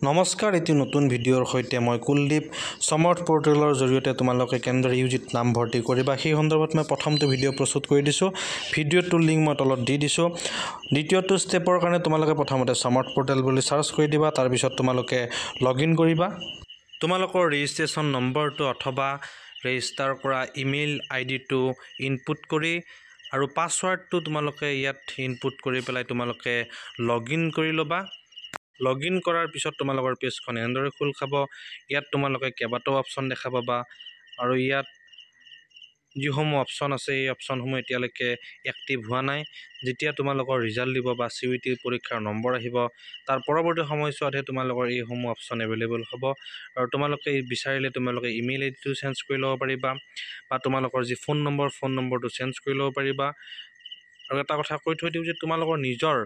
নমস্কাৰ, এটি নতুন ভিডিঅ'ৰ সৈতে মই কুলদীপ। সমৰ্থ পৰ্টেলৰ জৰিয়তে তোমালোকে কেনেদৰে ইউজিত নাম ভৰ্তি কৰিবা সেই সন্দৰ্ভত মই প্ৰথমটো ভিডিঅ' প্ৰস্তুত কৰি দিছোঁ। ভিডিঅ'টোৰ লিংক মই তলত দি দিছোঁ। দ্বিতীয়টো ষ্টেপৰ কাৰণে তোমালোকে প্ৰথমতে সমৰ্থ পৰ্টেল বুলি চাৰ্চ কৰি দিবা। তাৰপিছত তোমালোকে লগইন কৰিবা। তোমালোকৰ ৰেজিষ্ট্ৰেশ্যন নম্বৰটো অথবা ৰেজিষ্টাৰ কৰা ইমেইল আইডিটো ইনপুট কৰি আৰু পাছৱাৰ্ডটো তোমালোকে ইয়াত ইনপুট কৰি পেলাই তোমালোকে লগইন কৰি ল'বা। লগইন কৰাৰ পিছত তোমালোকৰ পেজখন এনেদৰে খোল খাব। ইয়াত তোমালোকে কেইবাটাও অপশ্যন দেখা পাবা আৰু ইয়াত যিসমূহ অপশ্যন আছে এই অপশ্যনসমূহ এতিয়ালৈকে এক্টিভ হোৱা নাই। যেতিয়া তোমালোকৰ ৰিজাল্ট দিব বা CUET পৰীক্ষাৰ নম্বৰ আহিব তাৰ পৰৱৰ্তী সময়ছোৱাতহে তোমালোকৰ এইসমূহ অপশ্যন এভেইলেবল হ'ব আৰু তোমালোকে বিচাৰিলে তোমালোকে ইমেইল আইডিটো চেঞ্জ কৰি ল'ব পাৰিবা বা তোমালোকৰ যি ফোন নম্বৰটো চেঞ্জ কৰি ল'ব পাৰিবা। আৰু এটা কথা কৈ থৈ দিওঁ যে তোমালোকৰ নিজৰ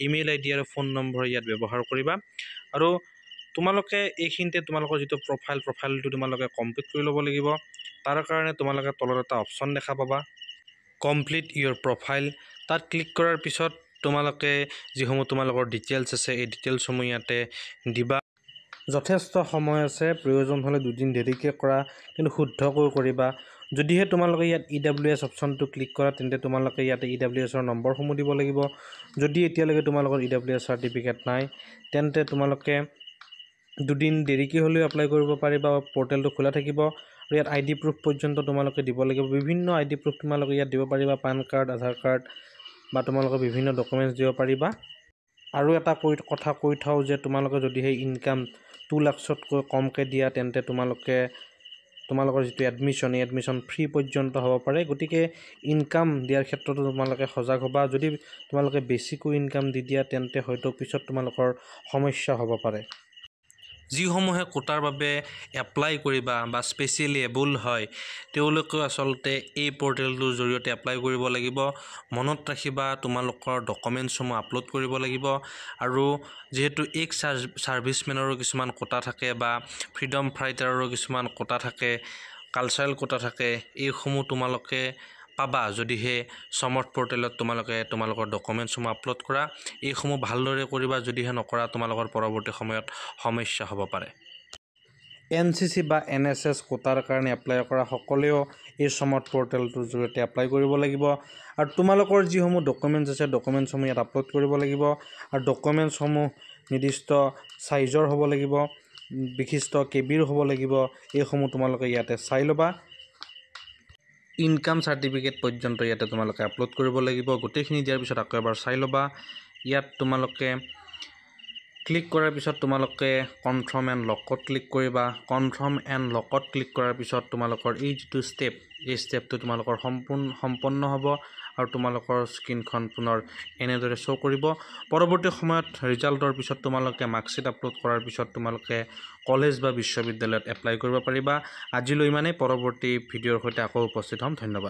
ইমেইল আইডি আৰু ফোন নম্বৰ ইয়াত ব্যৱহাৰ কৰিবা আৰু তোমালোকে এইখিনিতে তোমালোকৰ যিটো প্ৰফাইলটো তোমালোকে কমপ্লিট কৰি ল'ব লাগিব। তাৰ কাৰণে তোমালোকে তলত এটা অপশ্যন দেখা পাবা, কমপ্লিট ইয়ৰ প্ৰফাইল। তাত ক্লিক কৰাৰ পিছত তোমালোকে যিসমূহ তোমালোকৰ ডিটেইলছ আছে এই ডিটেইলছসমূহ ইয়াতে দিবা। যথেষ্ট সময় আছে, প্ৰয়োজন হ'লে 2 দিন দেৰিকৈ কৰা, কিন্তু শুদ্ধকৈ কৰিবা। যদিহে তোমালোকে ইয়াত EWS অপশ্যনটো ক্লিক কৰা তেন্তে তোমালোকে ইয়াতে EWSৰ নম্বৰসমূহ দিব লাগিব। যদি এতিয়ালৈকে তোমালোকৰ EWS চাৰ্টিফিকেট নাই তেন্তে তোমালোকে 2 দিন দেৰিকৈ হ'লেও এপ্লাই কৰিব পাৰিবা। পৰ্টেলটো খোলা থাকিব আৰু ইয়াত ID প্ৰুফ পৰ্যন্ত তোমালোকে দিব লাগিব। বিভিন্ন ID প্ৰুফ তোমালোকে ইয়াত দিব পাৰিবা, পান কাৰ্ড, আধাৰ কাৰ্ড বা তোমালোকে বিভিন্ন ডকুমেণ্টছ দিব পাৰিবা। আৰু এটা কথা কৈ থওঁ যে তোমালোকে যদিহে ইনকাম 2 লাখতকৈ কমকৈ দিয়া তেন্তে তোমালোকৰ যিটো এডমিশ্যন ফ্ৰী পৰ্যন্ত হ'ব পাৰে। গতিকে ইনকাম দিয়াৰ ক্ষেত্ৰতো তোমালোকে সজাগ হ'বা। যদি তোমালোকে বেছিকৈ ইনকাম দি দিয়া তেন্তে হয়তো পিছত তোমালোকৰ সমস্যা হ'ব পাৰে। যিসমূহে কোটাৰ বাবে এপ্লাই কৰিবা বা স্পেচিয়েলি এবল হয় তেওঁলোকেও আচলতে এই পৰ্টেলটোৰ জৰিয়তে এপ্লাই কৰিব লাগিব। মনত ৰাখিবা তোমালোকৰ ডকুমেণ্টছসমূহ আপলোড কৰিব লাগিব আৰু যিহেতু এক্স ছাৰ্ভিচমেনৰো কিছুমান কোটা থাকে বা ফ্ৰীডম ফাইটাৰৰো কিছুমান কোটা থাকে, কালচাৰেল কোটা থাকে, এইসমূহ তোমালোকে পাবা যদিহে সমৰ্থ পৰ্টেলত তোমালোকৰ ডকুমেণ্টছসমূহ আপলোড কৰা। এইসমূহ ভালদৰে কৰিবা, যদিহে নকৰা তোমালোকৰ পৰৱৰ্তী সময়ত সমস্যা হ'ব পাৰে। NCC বা NSS কোটাৰ কাৰণে এপ্লাই কৰা সকলেও এই সমৰ্থ পৰ্টেলটোৰ জৰিয়তে এপ্লাই কৰিব লাগিব আৰু তোমালোকৰ যিসমূহ ডকুমেণ্টছ আছে ডকুমেণ্টছসমূহ ইয়াত আপলোড কৰিব লাগিব আৰু ডকুমেণ্টছসমূহ নিৰ্দিষ্ট চাইজৰ হ'ব লাগিব, বিশিষ্ট KBৰ হ'ব লাগিব। এইসমূহ তোমালোকে ইয়াতে চাই ল'বা। ইনকাম চাৰ্টিফিকেট পৰ্যন্ত ইয়াতে তোমালোকে আপলোড কৰিব লাগিব। গোটেইখিনি দিয়াৰ পিছত আকৌ এবাৰ চাই ল'বা। ইয়াত তোমালোকে ক্লিক কৰাৰ পিছত তোমালোকে কনফাৰ্ম এণ্ড লকত ক্লিক কৰিবা। কনফাৰ্ম এণ্ড লকত ক্লিক কৰাৰ পিছত তোমালোকৰ এই যিটো ষ্টেপ এই ষ্টেপটো তোমালোকৰ সম্পন্ন হ'ব আৰু তোমালোকৰ স্ক্ৰীনখন পুনৰ এনেদৰে শ্ব' কৰিব। পৰৱৰ্তী সময়ত ৰিজাল্টৰ পিছত তোমালোকে মাৰ্কশ্বিট আপলোড কৰাৰ পিছত তোমালোকে কলেজ বা বিশ্ববিদ্যালয়ত এপ্লাই কৰিব পাৰিবা। আজিলৈ ইমানেই। পৰৱৰ্তী ভিডিঅ'ৰ সৈতে আকৌ উপস্থিত হ'ম। ধন্যবাদ।